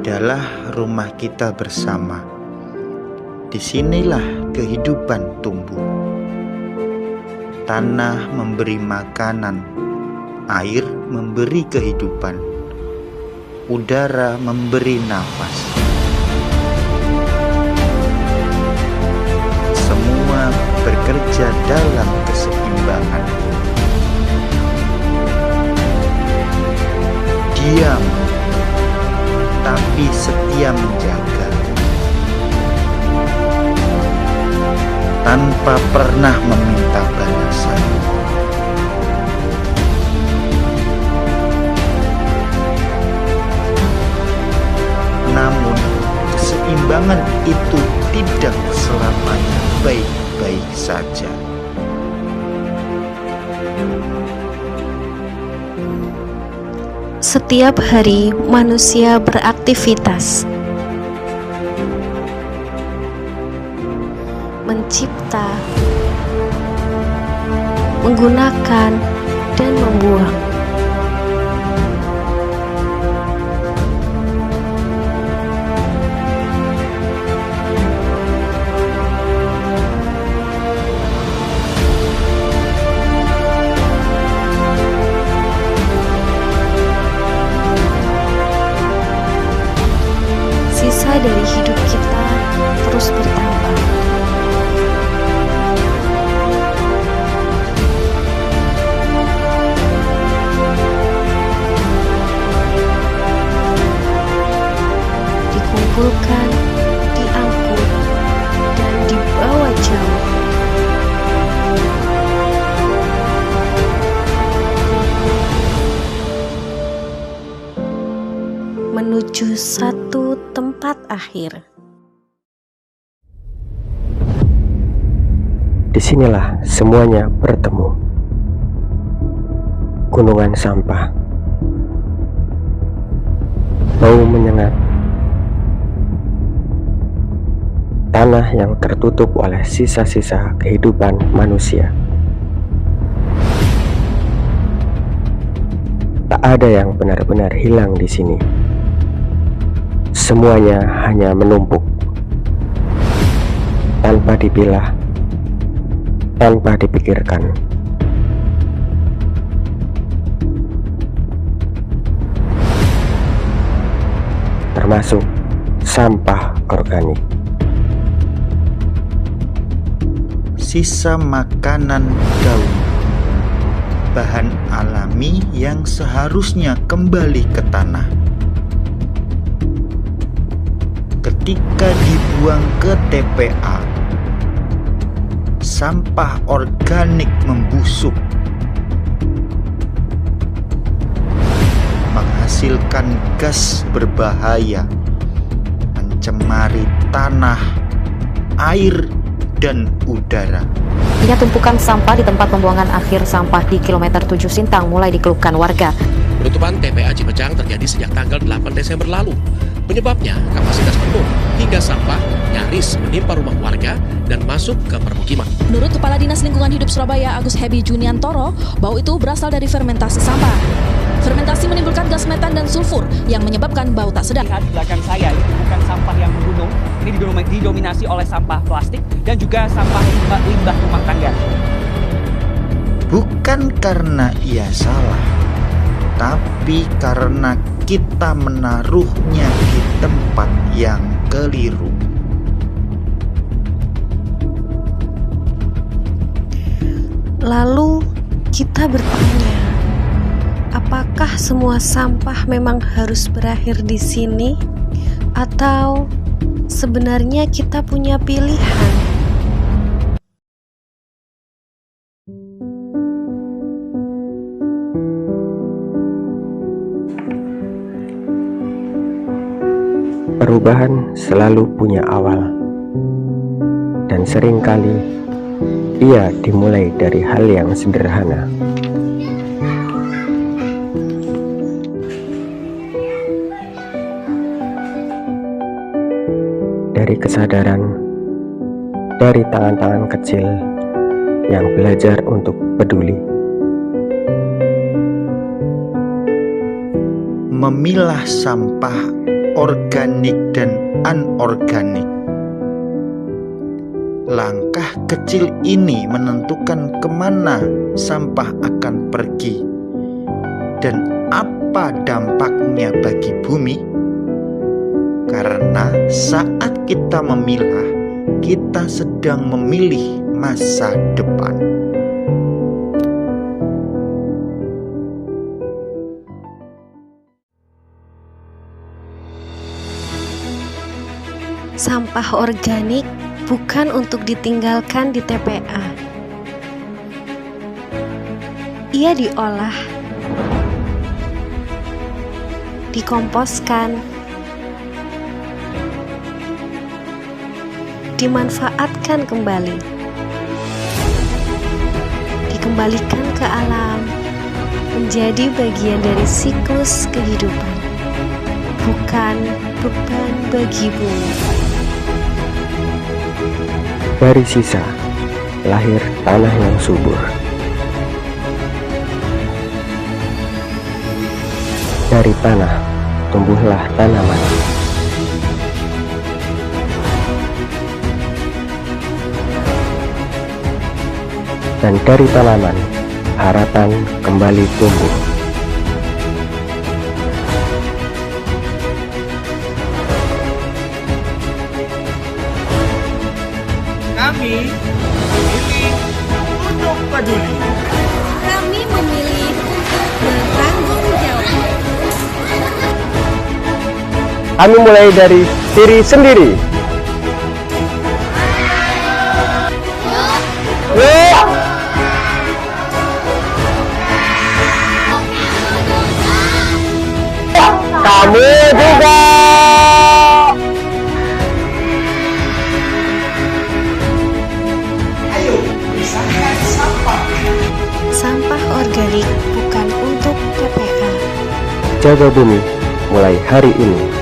adalah rumah kita bersama. Disinilah kehidupan tumbuh. Tanah memberi makanan, air memberi kehidupan, udara memberi nafas. Semua bekerja dalam keseimbangan. Diam, tapi setia menjaga. Tanpa pernah meminta balasan. Namun, keseimbangan itu tidak selamanya baik-baik saja. Setiap hari manusia beraktivitas, mencipta, menggunakan, dan membuang. Sisa dari hidup kita terus bertambah. Dikumpulkan, diangkut, dan dibawa jauh. Menuju satu tempat akhir. Disinilah semuanya bertemu. Gunungan sampah, bau menyengat, tanah yang tertutup oleh sisa-sisa kehidupan manusia. Tak ada yang benar-benar hilang di sini. Semuanya hanya menumpuk, tanpa dipilah, tanpa dipikirkan. Termasuk sampah organik. Sisa makanan daun, bahan alami yang seharusnya kembali ke tanah. Ketika dibuang ke TPA, sampah organik membusuk, menghasilkan gas berbahaya, mencemari tanah, air, dan udara. Hingga tumpukan sampah di tempat pembuangan akhir sampah di kilometer 7 Sintang mulai dikeluhkan warga. Penutupan TPA Cipejang terjadi sejak tanggal 8 Desember lalu. Penyebabnya kapasitas penuh hingga sampah nyaris menimpa rumah warga dan masuk ke permukiman. Menurut Kepala Dinas Lingkungan Hidup Surabaya Agus Hebi Juniantoro, bau itu berasal dari fermentasi sampah. Fermentasi menimbulkan gas metan dan sulfur yang menyebabkan bau tak sedap. Lihat di belakang saya, itu bukan sampah yang menggunung, ini didominasi oleh sampah plastik dan juga sampah limbah rumah tangga. Bukan karena ia salah, tapi karena kita menaruhnya di tempat yang keliru. Lalu kita bertanya, apakah semua sampah memang harus berakhir di sini? Atau sebenarnya kita punya pilihan? Perubahan selalu punya awal, dan seringkali ia dimulai dari hal yang sederhana. Dari kesadaran, dari tangan-tangan kecil yang belajar untuk peduli. Memilah sampah organik dan anorganik. Langkah kecil ini menentukan kemana sampah akan pergi dan apa dampaknya bagi bumi. Karena saat kita memilah, kita sedang memilih masa depan. Sampah organik bukan untuk ditinggalkan di TPA. Ia diolah, dikomposkan, dimanfaatkan kembali, dikembalikan ke alam, menjadi bagian dari siklus kehidupan, bukan beban bagi bumi. Dari sisa, lahir tanah yang subur. Dari tanah, tumbuhlah tanaman. Dan dari tanaman, harapan kembali tumbuh. Kami memilih untuk peduli. Kami memilih untuk bertanggung jawab. Kami mulai dari diri sendiri. Kamu juga. Ayo, pisahkan sampah. Sampah organik bukan untuk TPA. Jaga bumi mulai hari ini.